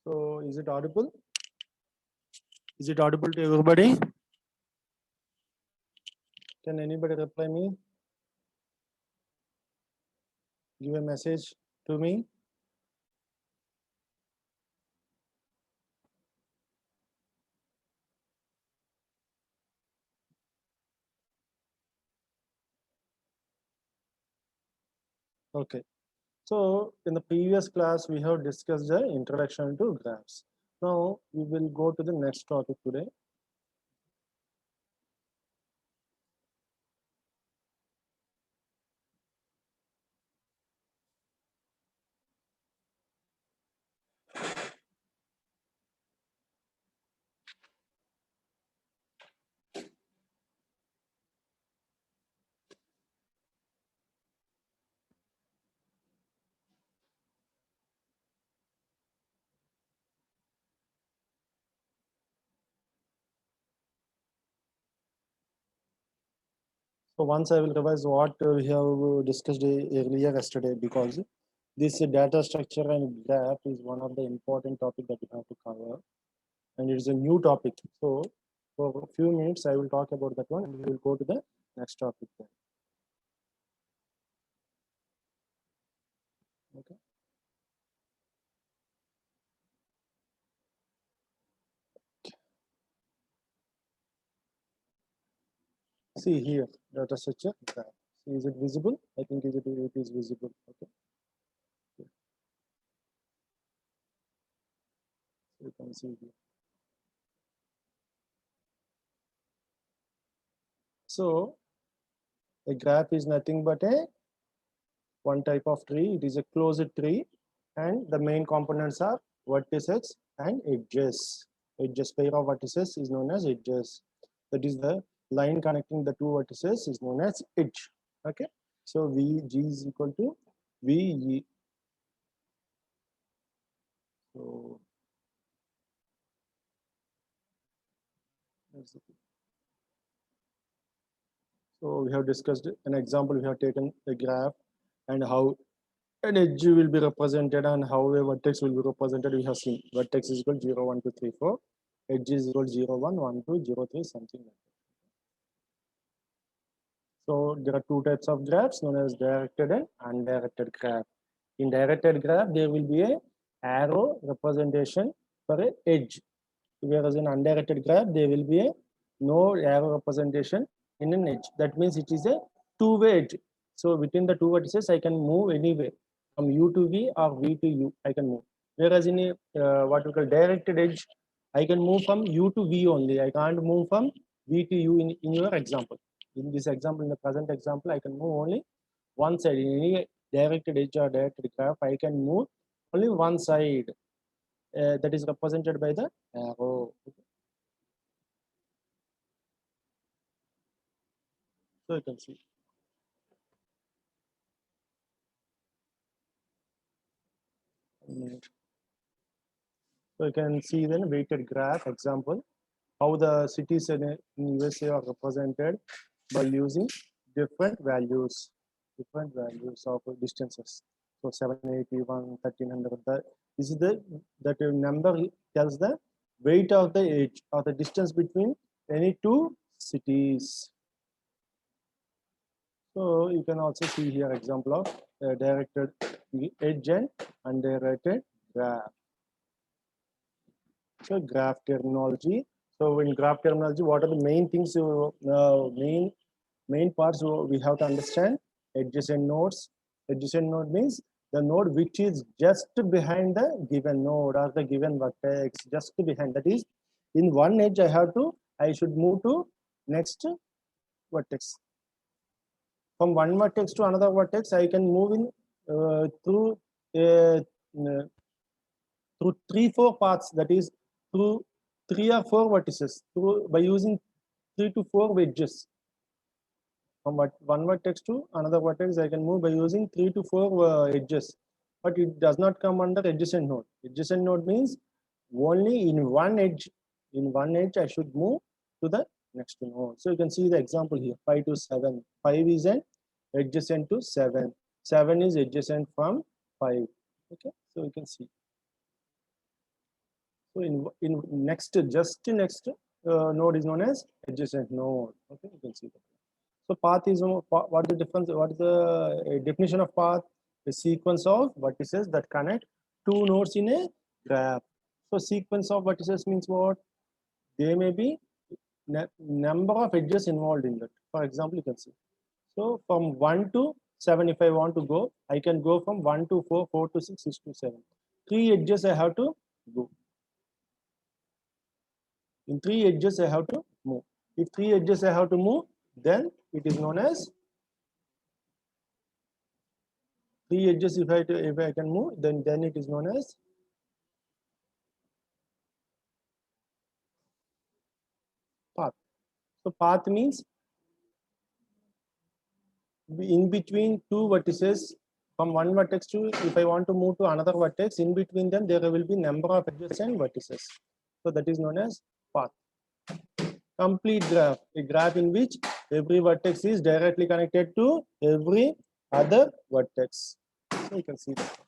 So is it audible? Is it audible to everybody? Can anybody reply me? Give a message to me. Okay. So in the previous class, we have discussed the introduction to graphs. Now we will go to the next topic today. So once I will revise what we have discussed earlier yesterday, because this data structure and graph is one of the important topic that we have to cover, and it is a new topic. So for a few minutes, I will talk about that one, and we will go to the next topic then. Okay. See here, data structure graph. Is it visible? I think it is visible. Okay. So you can see here. So a graph is nothing but a one type of tree. It is a closed tree, and the main components are vertices and edges. Edges, pair of vertices is known as edges. That is the line connecting the two vertices is known as edge. Okay. So VG is equal to VE. So we have discussed an example. We have taken a graph and how an edge will be represented and how a vertex will be represented. We have seen vertex is equal 0, 1, 2, 3, 4. Edge is equal 0, 1, 1, 2, 0, 3, something like that. So there are two types of graphs known as directed and undirected graph. In directed graph, there will be a arrow representation for a edge, whereas in undirected graph, there will be a no arrow representation in an edge. That means it is a two-way edge. So between the two vertices, I can move anywhere from U to V or V to U. I can move. Whereas in a what we call directed edge, I can move from U to V only. I can't move from V to U in your example. In this example, in the present example, I can move only one side. In any directed edge or directed graph, I can move only one side. That is represented by the arrow. So you can see. So you can see then weighted graph example, how the cities in USA are represented by using different values of distances. So 781, 1300. This is that number tells the weight of the edge or the distance between any two cities. So you can also see here example of directed edge and undirected graph. So graph terminology. So in graph terminology, what are the main things, main parts we have to understand? Adjacent nodes. Adjacent node means the node which is just behind the given node or the given vertex, just behind. That is, in one edge I should move to next vertex. From one vertex to another vertex, I can move in through 3-4 paths. That is through 3 or 4 vertices by using 3 to 4 wedges. From one vertex to another vertex, I can move by using 3 to 4 edges, but it does not come under adjacent node. Adjacent node means only in one edge. In one edge, I should move to the next node. So you can see the example here: 5 to 7. 5 is an adjacent to 7. 7 is adjacent from 5. Okay, so you can see. So in next, just next node is known as adjacent node. Okay, you can see that. So path is what is the difference? What is the definition of path? A sequence of vertices that connect two nodes in a graph. So sequence of vertices means what? There may be number of edges involved in that. For example, you can see. So from 1 to 7, if I want to go, I can go from 1 to 4, 4 to 6, 6 to 7. 3 edges I have to go. In 3 edges I have to move. If 3 edges I have to move, then it is known as 3 edges. If I can move, then it is known as path. So path means in between two vertices, from one vertex to, if I want to move to another vertex, in between them there will be number of edges and vertices. So that is known as path. Complete graph, a graph in which every vertex is directly connected to every other vertex. So you can see that.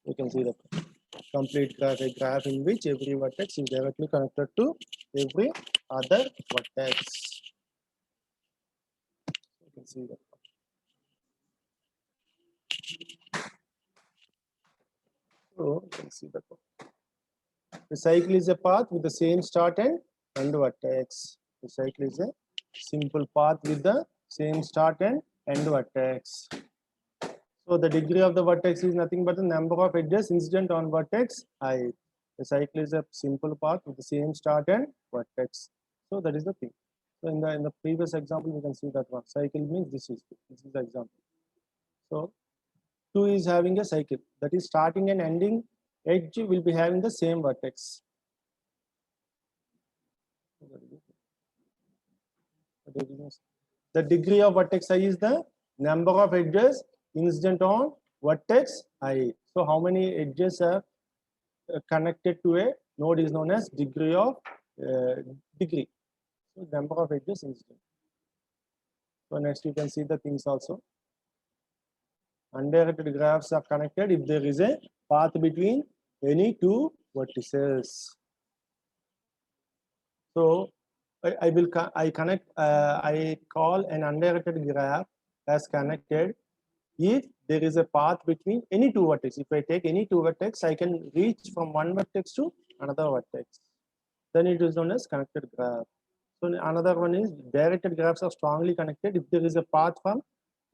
You can see that complete graph, a graph in which every vertex is directly connected to every other vertex. You can see that. So you can see that. The cycle is a path with the same start and end vertex. The cycle is a simple path with the same start and end vertex. So the degree of the vertex is nothing but the number of edges incident on vertex I. The cycle is a simple path with the same start and vertex. So that is the thing. So in the previous example, you can see that one. Cycle means this is the example. So 2 is having a cycle, that is starting and ending edge will be having the same vertex. The degree of vertex I is the number of edges incident on vertex I. So how many edges are connected to a node is known as degree of degree. So number of edges incident. So next you can see the things also. Undirected graphs are connected if there is a path between any two vertices. So I call an undirected graph as connected if there is a path between any two vertices. If I take any two vertex, I can reach from one vertex to another vertex. Then it is known as connected graph. So another one is directed graphs are strongly connected if there is a path from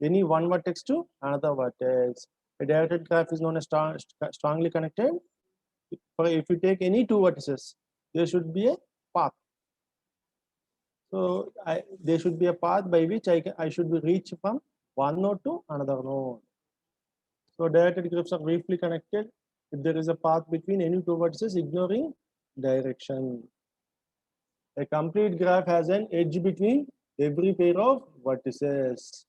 any one vertex to another vertex. A directed graph is known as strongly connected. If you take any two vertices, there should be a path. So there should be a path by which I should be reach from one node to another node. So directed graphs are briefly connected if there is a path between any two vertices ignoring direction. A complete graph has an edge between every pair of vertices.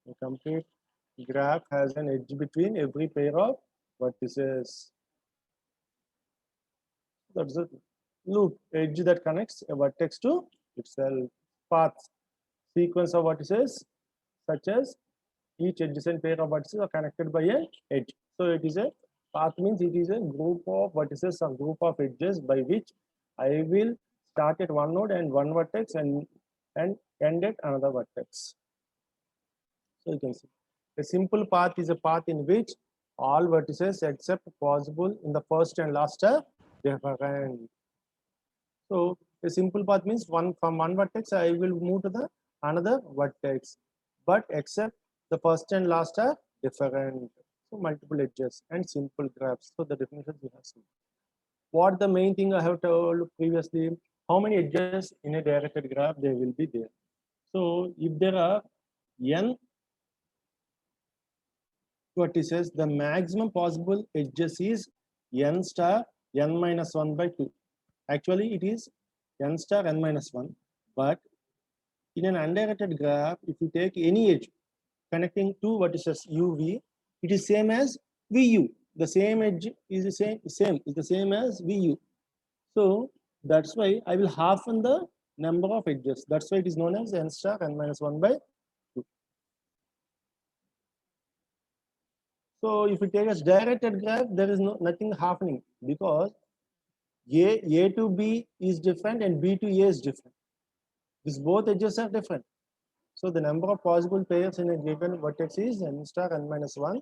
A complete graph has an edge between every pair of vertices. That's the loop, edge that connects a vertex to itself. Path, sequence of vertices such as each adjacent pair of vertices are connected by an edge. So it is a path means it is a group of vertices or group of edges by which I will start at one node and one vertex and end at another vertex. So you can see a simple path is a path in which all vertices except possible in the first and last are different. So a simple path means from one vertex I will move to the another vertex, but except the first and last are different. So multiple edges and simple graphs. So the definitions we have seen. What the main thing I have told previously, how many edges in a directed graph there will be there. So if there are n vertices, the maximum possible edges is n star n minus 1 by 2. Actually, it is n star n minus 1, but in an undirected graph, if you take any edge connecting two vertices uv, it is same as vu. The same edge is the same as vu. So that's why I will halfen the number of edges. That's why it is known as n star n minus 1 by 2. So if you take a directed graph, there is nothing happening because A to B is different and B to A is different. These both edges are different. So the number of possible pairs in a given vertex is n star n minus 1.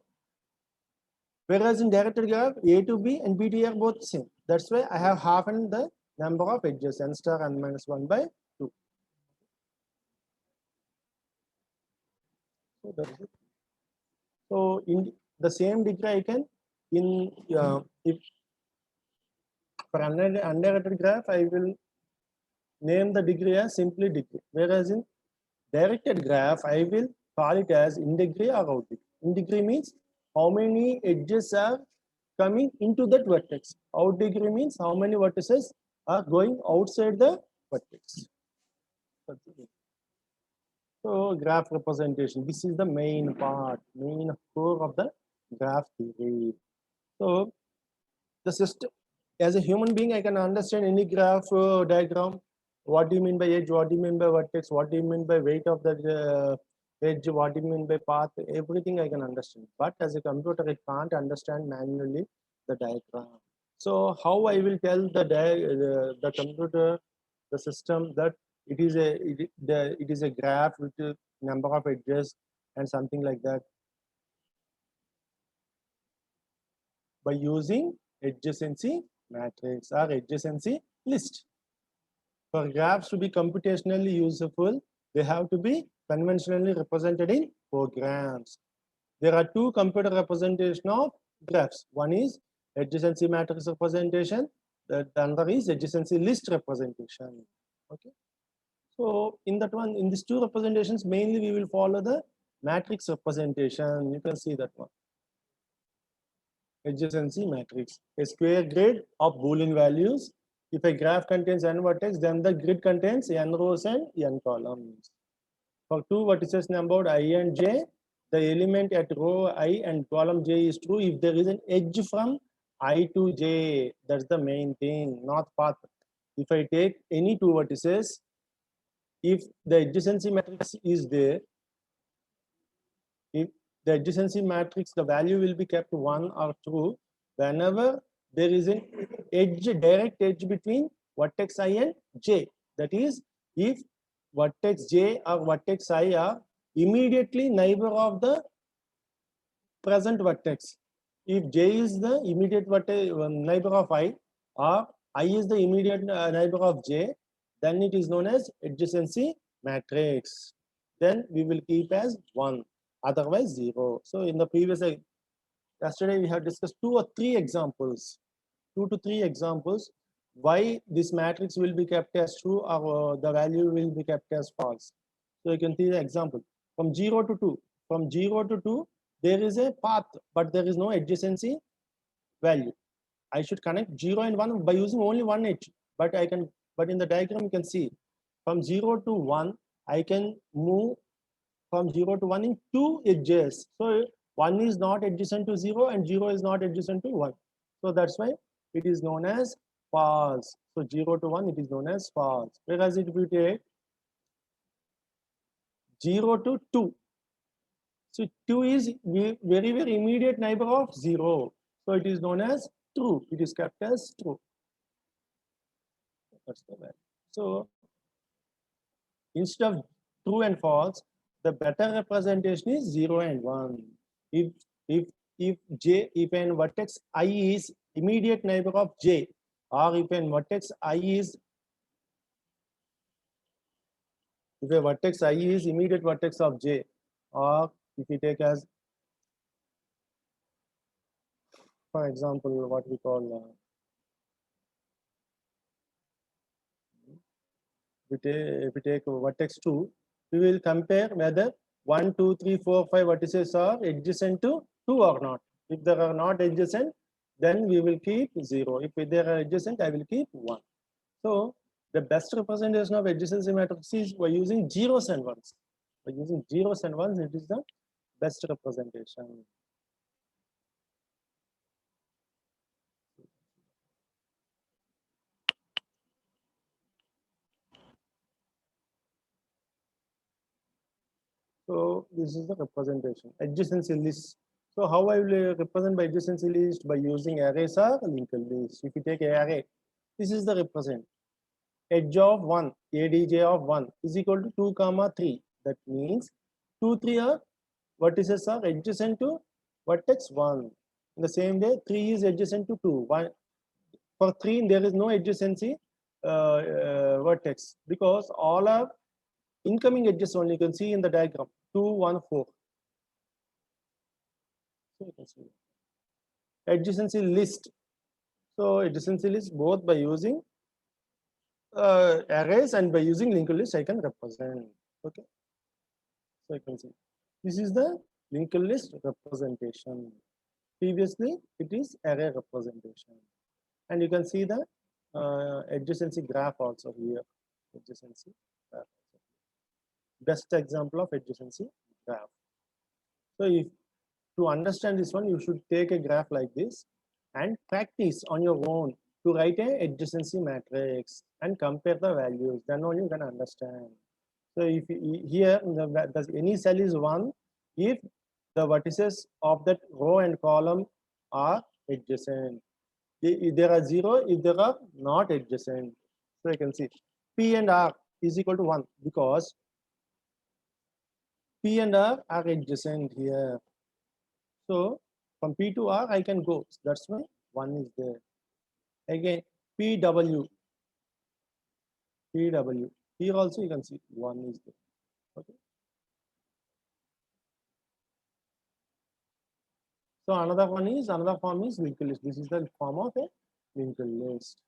Whereas in directed graph, A to B and B to A are both the same. That's why I have halved the number of edges n star n minus 1 by 2. So that's it. So in the same degree, I can if for undirected graph, I will name the degree as simply degree. Whereas in directed graph, I will call it as in degree or out degree. In degree means how many edges are coming into that vertex. Out degree means how many vertices are going outside the vertex. So graph representation, this is the main part, main core of the graph theory. So the system, as a human being, I can understand any graph diagram. What do you mean by edge? What do you mean by vertex? What do you mean by weight of the edge? What do you mean by path? Everything I can understand. But as a computer, it can't understand manually the diagram. So how I will tell the computer, the system that it is a graph with a number of edges and something like that by using adjacency matrix or adjacency list. For graphs to be computationally useful, they have to be conventionally represented in programs. There are two computer representation of graphs. One is adjacency matrix representation. The other is adjacency list representation. Okay. So in that one, in these two representations, mainly we will follow the matrix representation. You can see that one. Adjacency matrix, a square grid of Boolean values. If a graph contains n vertex, then the grid contains n rows and n columns. For two vertices numbered I and j, the element at row I and column j is true if there is an edge from I to j. That's the main thing, not path. If I take any two vertices, if the adjacency matrix is there, if the adjacency matrix, the value will be kept 1 or 2 whenever there is an edge, direct edge between vertex I and j. That is, if vertex j or vertex I are immediately neighbor of the present vertex. If j is the immediate neighbor of I, or I is the immediate neighbor of j, then it is known as adjacency matrix. Then we will keep as 1. Otherwise 0. So in the previous, yesterday we have discussed 2 or 3 examples, 2 to 3 examples, why this matrix will be kept as true or the value will be kept as false. So you can see the example from 0 to 2. From 0 to 2, there is a path, but there is no adjacency value. I should connect 0 and 1 by using only one edge, but in the diagram you can see from 0 to 1, I can move from 0 to 1 in 2 edges. So 1 is not adjacent to 0 and 0 is not adjacent to 1. So that's why it is known as false. So 0 to 1, it is known as false. Whereas if we take 0 to 2, so 2 is very, very immediate neighbor of 0. So it is known as true. It is kept as true. That's the value. So instead of true and false, the better representation is 0 and 1. If an vertex I is immediate neighbor of j, or if a vertex I is immediate vertex of j, or if we take as, for example, what we call if we take vertex 2, we will compare whether 1, 2, 3, 4, 5 vertices are adjacent to 2 or not. If they are not adjacent, then we will keep 0. If they are adjacent, I will keep 1. So the best representation of adjacency matrix is by using zeros and ones. By using zeros and ones, it is the best representation. So this is the representation, adjacency list. So how I will represent by adjacency list? By using arrays or linked list. If you take an array, this is the represent. Edge of 1, adj of 1 is equal to 2 comma 3. That means 2 3 are vertices are adjacent to vertex 1. In the same way, 3 is adjacent to 2. For 3 there is no adjacency vertex, because all are incoming edges only. You can see in the diagram 2 1 4. So you can see adjacency list. So adjacency list both by using arrays and by using linked list I can represent. Okay, so you can see this is the linked list representation. Previously it is array representation, and you can see the adjacency graph also here. Adjacency graph. Best example of adjacency graph. So if to understand this one, you should take a graph like this and practice on your own to write a adjacency matrix and compare the values. Then only you can understand. So if here any cell is 1 if the vertices of that row and column are adjacent. If there are 0 if there are not adjacent. So you can see P and R is equal to 1 because P and R are adjacent here. So from P to R I can go. That's why 1 is there. Again PW. Here also you can see 1 is there. Okay. So another form is linked list. This is the form of a linked list.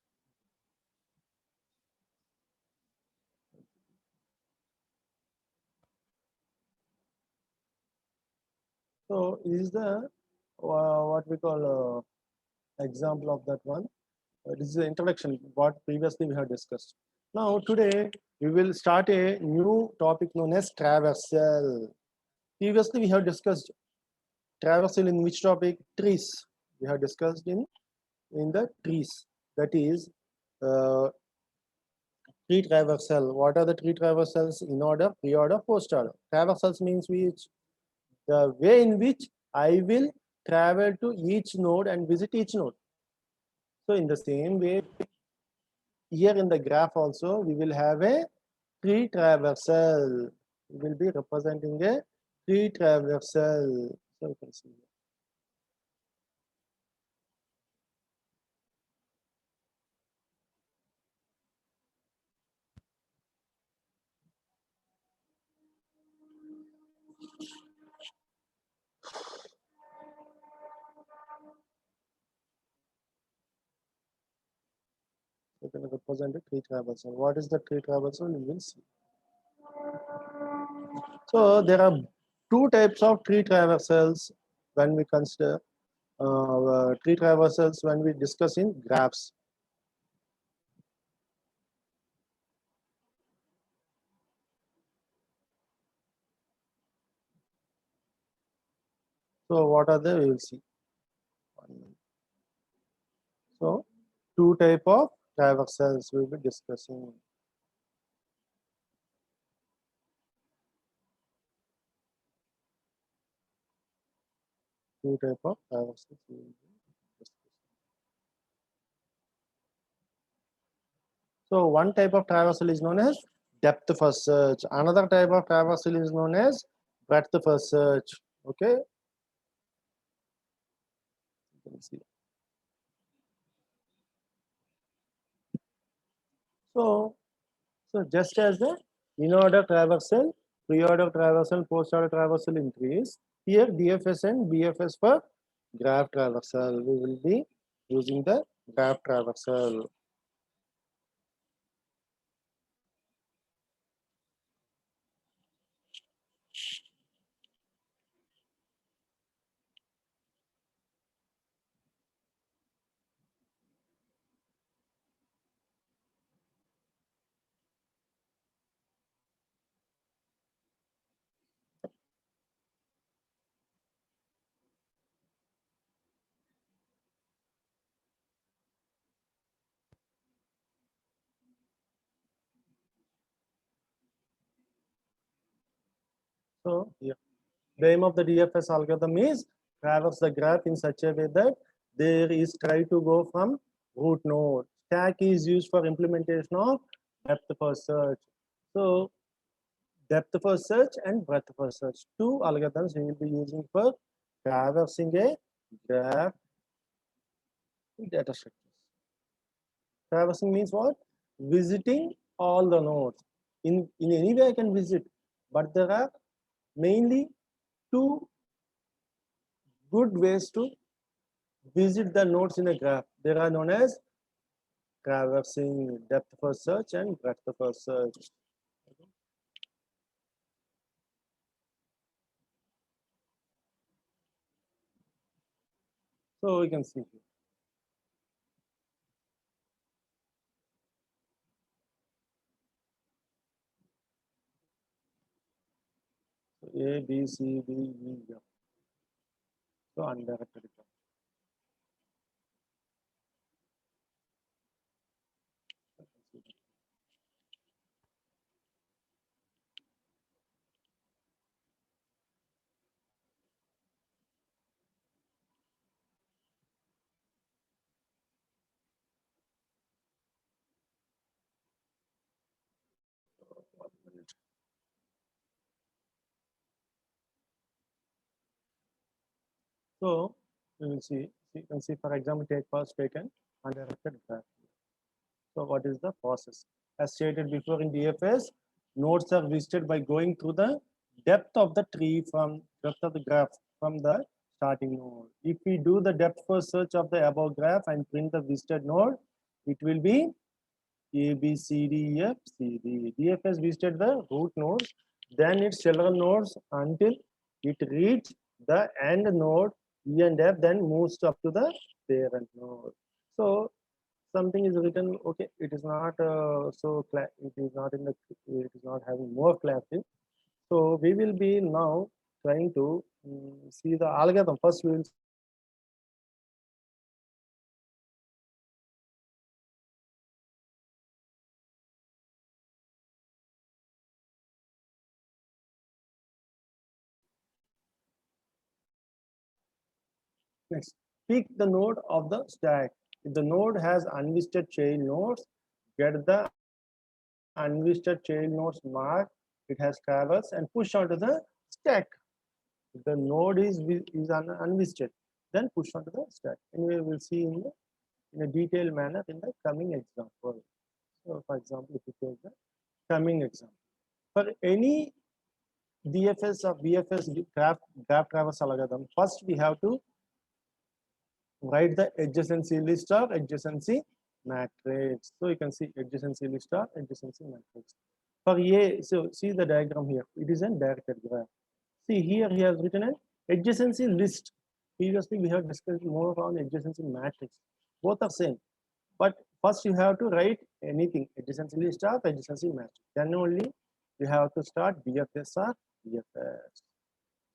So this is the what we call example of that one. This is the introduction what previously we have discussed. Now today we will start a new topic known as traversal. Previously we have discussed traversal in which topic? Trees. We have discussed in the trees. That is tree traversal. What are the tree traversals? In order, pre-order, post-order. Traversals means which the way in which I will travel to each node and visit each node. So in the same way, here in the graph also we will have a tree traversal. We will be representing a tree traversal. So you can see. We can represent a tree traversal. What is the tree traversal? You will see. So there are two types of tree traversals when we consider tree traversals when we discuss in graphs. So what are they? We will see. So two type of traversals we will be discussing. Two type of traversals we will be discussing. So one type of traversal is known as depth first search. Another type of traversal is known as breadth first search. Okay. You can see. So just as the in-order traversal, pre-order traversal, post-order traversal increase, here DFS and BFS for graph traversal. We will be using the graph traversal. So yeah, the aim of the DFS algorithm is traverse the graph in such a way that there is try to go from root node. Stack is used for implementation of depth first search. So depth first search and breadth first search, two algorithms we will be using for traversing a graph data structures. Traversing means what? Visiting all the nodes. In any way I can visit, but there are mainly two good ways to visit the nodes in a graph. They are known as traversing, depth first search and breadth first search. So we can see here. So A, B, C, D, E, F. So undirected graph. So we will see. You can see, for example, take first taken undirected graph. So what is the process? As stated before in DFS, nodes are visited by going through the depth of the tree from depth of the graph from the starting node. If we do the depth first search of the above graph and print the visited node, it will be A, B, C, D, E, F, C, D. DFS visited the root nodes, then its children nodes until it reaches the end node E and F, then moves up to the parent node. So something is written, okay, it is not it is not in the, it is not having more clarity. So we will be now trying to see the algorithm. First we will next pick the node of the stack. If the node has unvisited chain nodes, get the unvisited chain nodes mark it has traversed and push onto the stack. If the node is unvisited, then push onto the stack. Anyway, we'll see in a detailed manner in the coming example. So, for example, if you take the coming example, for any DFS or BFS graph traverse algorithm, first we have to write the adjacency list of adjacency matrix. So you can see adjacency list of adjacency matrix. For A, so see the diagram here. It is a directed graph. See here he has written an adjacency list. Previously we have discussed more on adjacency matrix. Both are same. But first you have to write anything adjacency list of adjacency matrix. Then only you have to start BFS or BFS.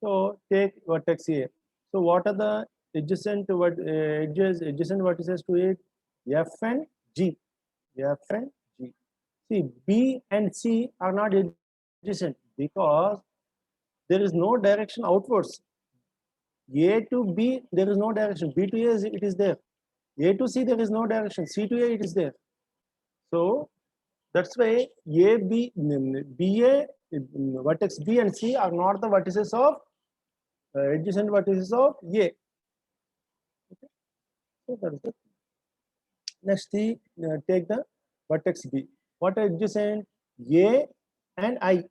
So take vertex A. So what are the adjacent adjacent vertices to it? F and G. F and G. See, B and C are not adjacent because there is no direction outwards. A to B, there is no direction. B to A, it is there. A to C, there is no direction. C to A, it is there. So that's why BA, vertex B and C are not the vertices of adjacent vertices of A. Okay. So that is it. Next, take the vertex B. What are adjacent? A and I.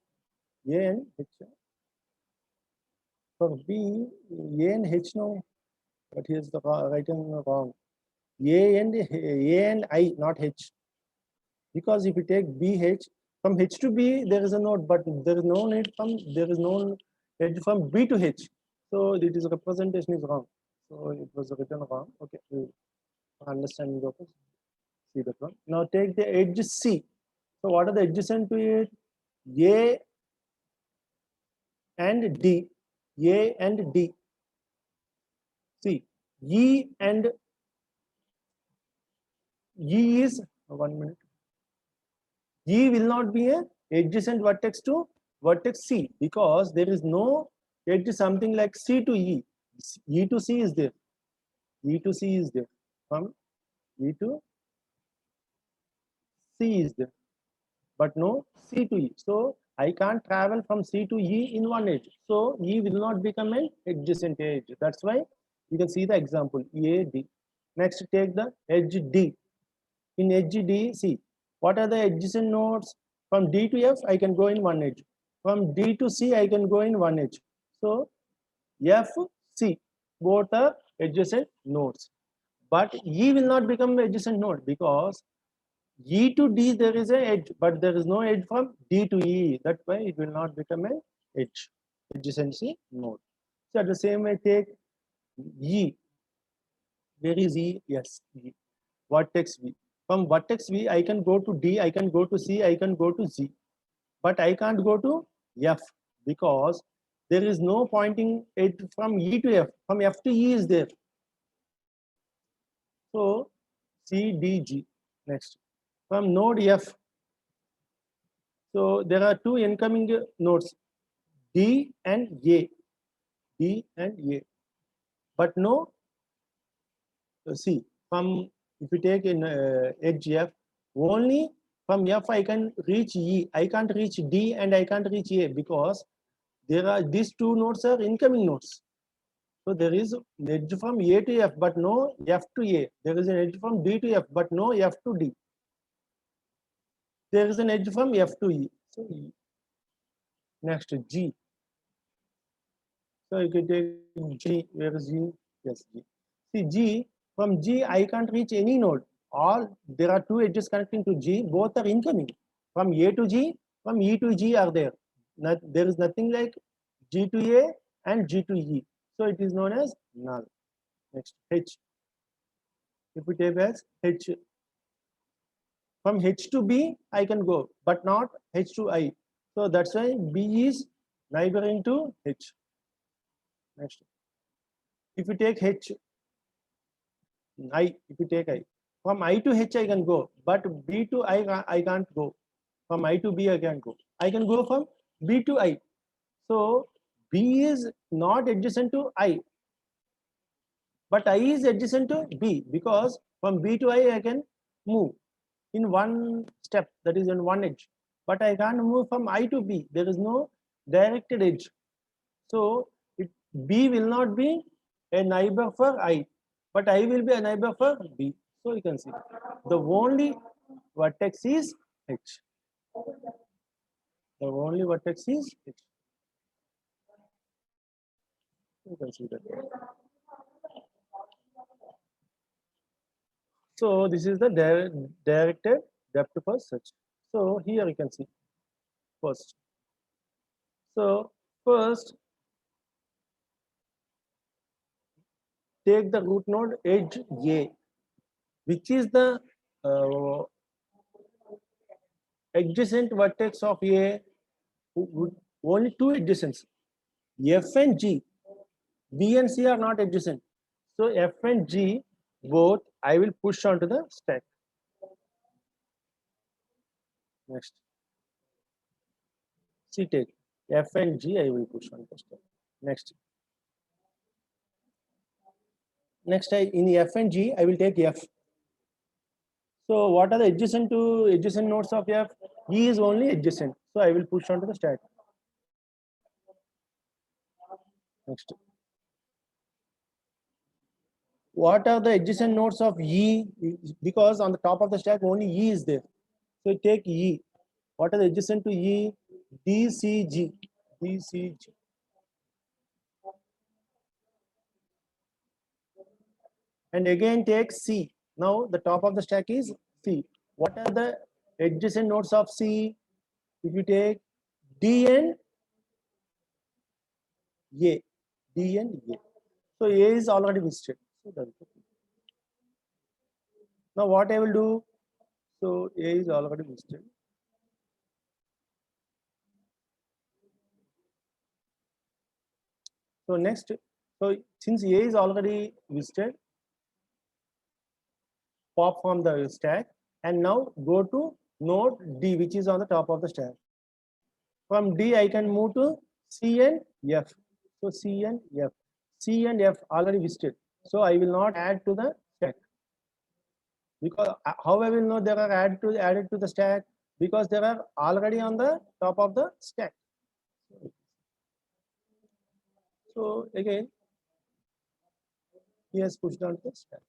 A and H. For B, A and H no. But here's the right and wrong. A and I, not H. Because if you take BH, from H to B, there is a node, but there is no need from, there is no edge from B to H. So it is representation is wrong. So it was written wrong. Okay, understanding purpose. See that one. Now take the edge C. So what are the adjacent to it? A and D. A and D. See, E and E is 1 minute. E will not be a adjacent vertex to vertex C because there is no edge something like C to E. E to C is there. E to C is there. From E to C is there, but no C to E. So I can't travel from C to E in one edge. So E will not become an adjacent edge. That's why you can see the example A, D. Next, take the edge D. In edge D, see what are the adjacent nodes? From D to F, I can go in one edge. From D to C, I can go in one edge. So F, C, both are adjacent nodes. But E will not become adjacent node because E to D there is an edge, but there is no edge from D to E. That's why it will not become an edge, adjacency node. So at the same way, take E. Where is E? Yes, E. Vertex V. From vertex V, I can go to D, I can go to C, I can go to Z. But I can't go to F because there is no pointing edge from E to F. From F to E is there. So C, D, G. Next. From node F. So there are two incoming nodes, D and A. D and A. But no, see, from if you take in edge F, only from F I can reach E. I can't reach D and I can't reach A because there are these two nodes are incoming nodes. So there is an edge from A to F, but no F to A. There is an edge from D to F, but no F to D. There is an edge from F to E. So E. Next G. So you can take G. Where is G? Yes, G. See G. From G, I can't reach any node. All there are two edges connecting to G. Both are incoming. From A to G, from E to G are there. There is nothing like G to A and G to E. So it is known as null. Next H. If we take as H, from H to B, I can go, but not H to I. So that's why B is neighboring to H. Next, if you take H, I, if you take I, from I to H I can go, but B to I can't go. From I to B I can go. I can go from B to I. So B is not adjacent to I, but I is adjacent to B because from B to I can move in one step, that is in one edge. But I can't move from I to B. There is no directed edge. So B will not be a neighbor for I, but I will be a neighbor for B. So you can see the only vertex is H. The only vertex is H. You can see that. So this is the directed depth first search. So here you can see first. So first take the root node edge A, which is the adjacent vertex of A. Only two adjacents, F and G. B and C are not adjacent. So F and G both I will push onto the stack. Next. C take F and G I will push on the stack. Next. Next in F and G I will take F. So what are the adjacent nodes of F? E is only adjacent. So I will push onto the stack. Next. What are the adjacent nodes of E? Because on the top of the stack only E is there. So take E. What are the adjacent to E? D, C, G. D, C, G. And again take C. Now the top of the stack is C. What are the adjacent nodes of C? If you take D and A. D and A. So A is already visited. So that's okay. Now what I will do? So A is already visited. So next, so since A is already visited, pop from the stack and now go to node D, which is on the top of the stack. From D I can move to C and F. So C and F. C and F already visited. So I will not add to the stack. Because how I will know they are added to the stack? Because they are already on the top of the stack. So again, he has pushed down to the stack.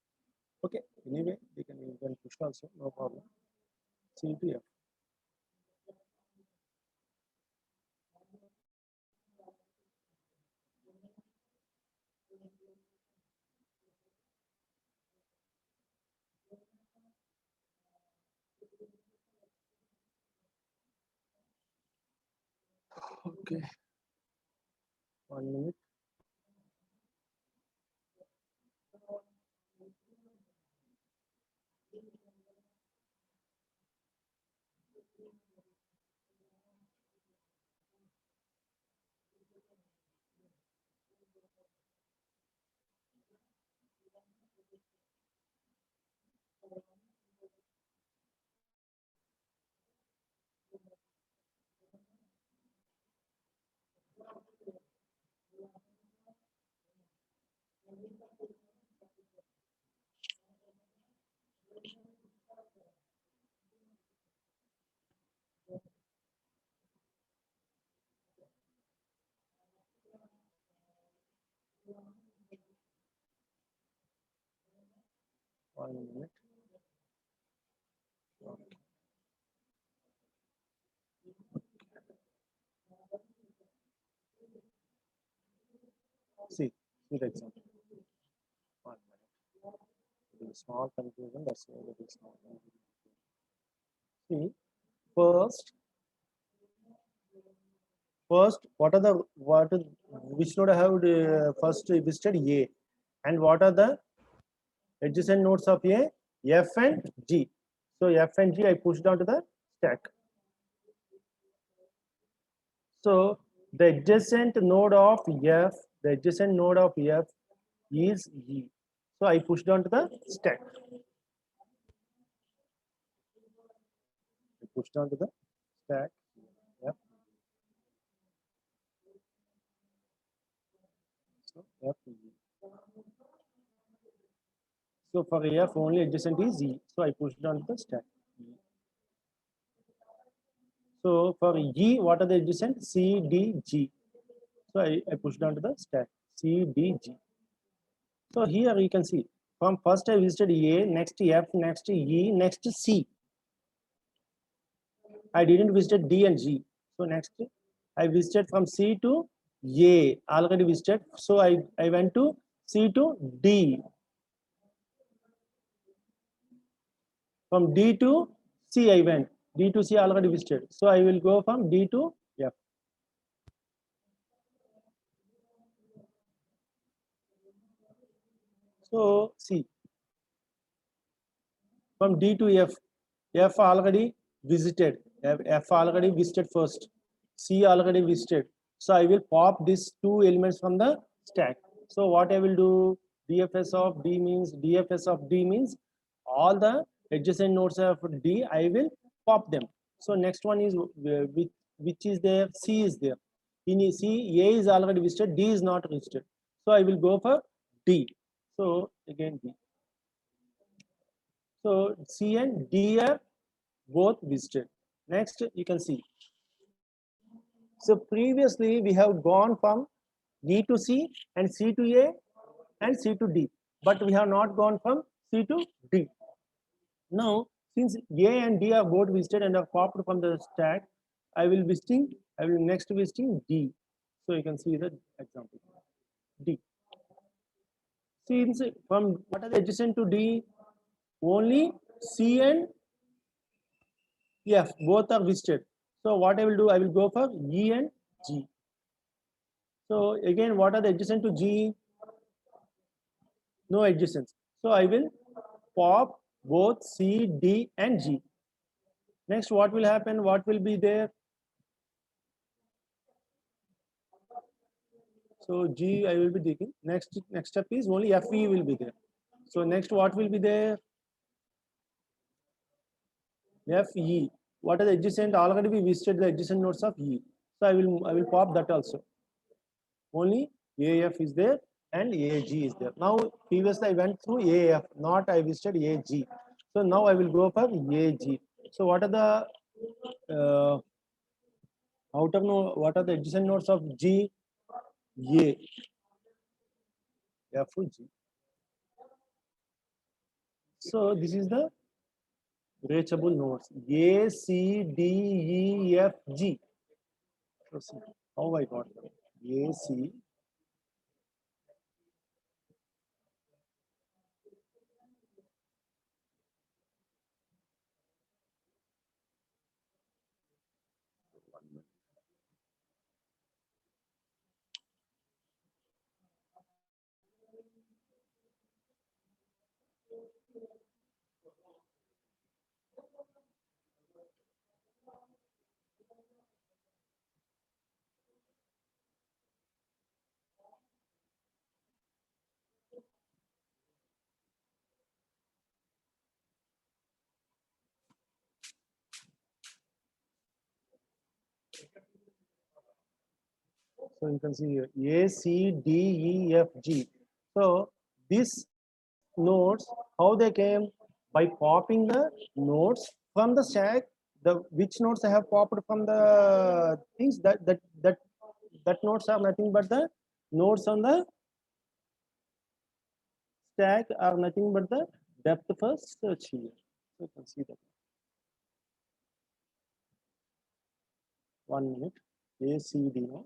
Okay, anyway, they can even push also, no problem. C to F. Okay, 1 minute. One minute. Okay. See the example. 1 minute. It is small confusion. That's why it is small confusion. See, first, which node I have first visited A, and what are the adjacent nodes of A? F and G. So F and G I push down to the stack. So the adjacent node of F, is E. So I push down to the stack. I push down to the stack. F. So F E. So for F only adjacent is E. So I push down to the stack. So for E, what are the adjacent? C, D, G. So I push down to the stack. C, D, G. So here you can see from first I visited A, next F, next E, next C. I didn't visit D and G. So next I visited from C to A, already visited. So I went to C to D. From D to C I went. D to C already visited. So I will go from D to F. So see, from D to F, F already visited. F already visited first. C already visited. So I will pop these two elements from the stack. So what I will do, DFS of D means all the adjacent nodes of D, I will pop them. So next one is which is there, C is there. In C, A is already visited, D is not visited. So I will go for D. So again D. So C and D are both visited. Next, you can see. So previously we have gone from D to C and C to A and C to D, but we have not gone from C to D. Now, since A and D are both visited and are popped from the stack, I will next visiting D. So you can see the example. D. Since from what are the adjacent to D? Only C and F both are visited. So what I will do, I will go for E and G. So again, what are the adjacent to G? No adjacents. So I will pop both C, D and G. Next, what will happen? What will be there? So G I will be taking. Next step is only FE will be there. So next what will be there? FE. What are the adjacent? Already we visited the adjacent nodes of E. So I will pop that also. Only AF is there and AG is there. Now previously I went through AF, not I visited AG. So now I will go for AG. So what are the outer node? What are the adjacent nodes of G? A, F, G. So this is the reachable nodes A, C, D, E, F, G. So see how I got them. A, C. So you can see here A, C, D, E, F, G. So these nodes, how they came? By popping the nodes from the stack. The which nodes I have popped from the things that nodes are nothing but the nodes on the stack are nothing but the depth first search here. So you can see that. 1 minute. A, C, D now.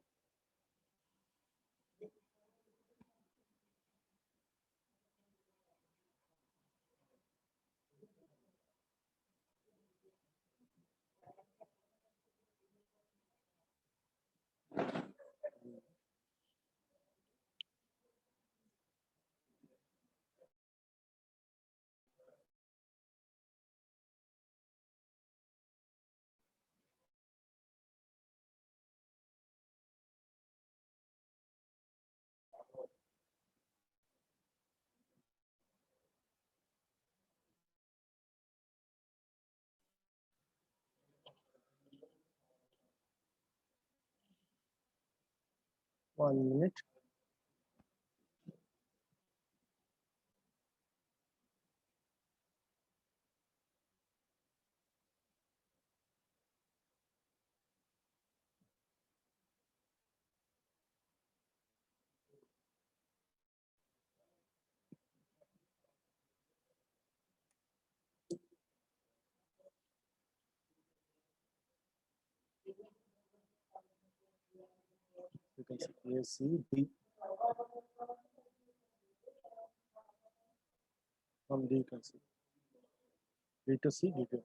One minute. You can see A, C, D. From D you can see D to C, D to D.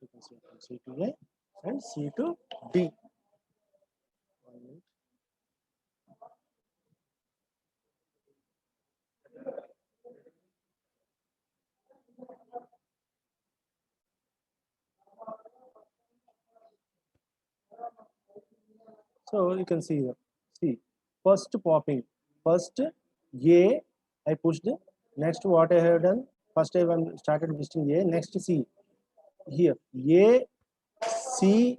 You can see from C to A and C to D. 1 minute. So you can see here. See, first popping, first A, I pushed. Next, what I have done? First, I started visiting A. Next, C. Here, A, C,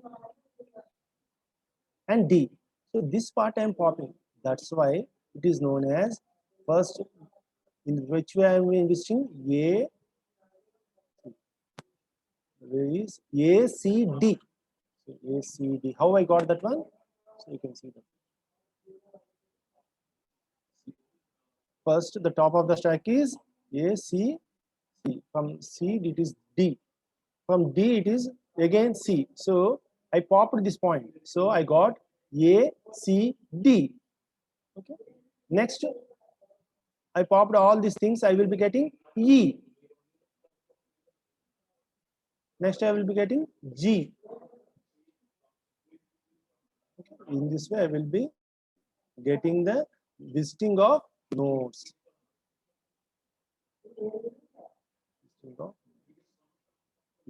and D. So this part I am popping. That's why it is known as first. In which way I am visiting A. Where is A, C, D? So A, C, D. How I got that one? So you can see that. First, the top of the stack is A, C, C. From C, it is D. From D, it is again C. So I popped this point. So I got A, C, D. Okay. Next, I popped all these things. I will be getting E. Next, I will be getting G. Okay. In this way, I will be getting the visiting of nodes.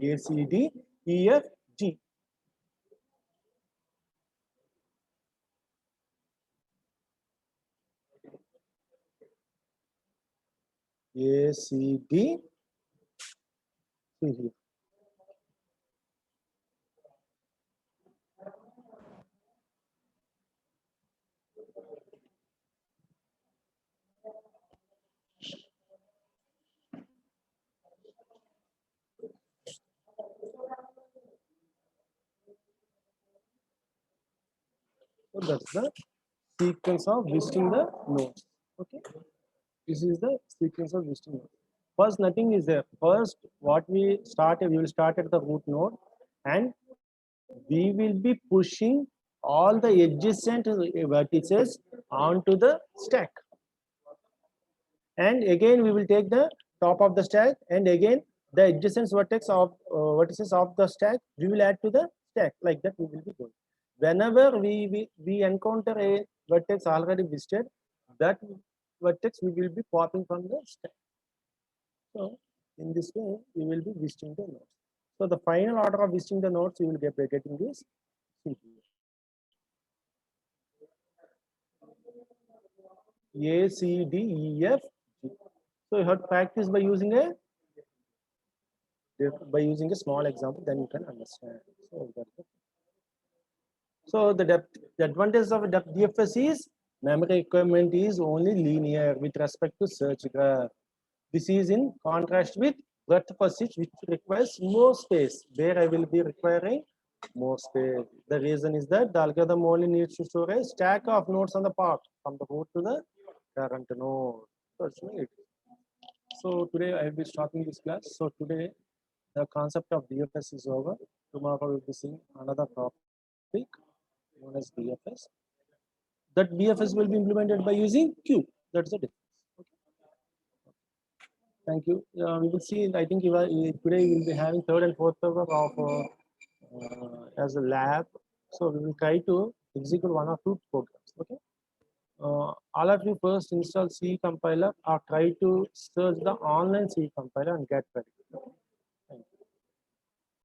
A, C, D, E, F, G. A, C, D, See here. So that's the sequence of visiting the nodes. Okay, this is the sequence of visiting nodes. First, nothing is there. First, what we will start at the root node, and we will be pushing all the adjacent vertices onto the stack. And again, we will take the top of the stack, and again the adjacent vertices of the stack we will add to the stack. Like that, we will be going. Whenever we encounter a vertex already visited, that vertex we will be popping from the stack. So in this way, we will be visiting the nodes. So the final order of visiting the nodes you will get by getting this. A, C, D, E, F, G. So you have to practice by using a small example, then you can understand. So the advantage of depth DFS is memory requirement is only linear with respect to search graph. This is in contrast with breadth first which requires more space, where I will be requiring more space. The reason is that the algorithm only needs to store a stack of nodes on the path from the root to the current node. So today I will be stopping this class. So today the concept of DFS is over. Tomorrow we will be seeing another topic known as BFS. That BFS will be implemented by using Q. That's the difference. Okay. Thank you. We will see. I think today we will be having third and fourth hour of as a lab. So we will try to execute one or two programs. Okay. All of you first install C compiler or try to search the online C compiler and get ready.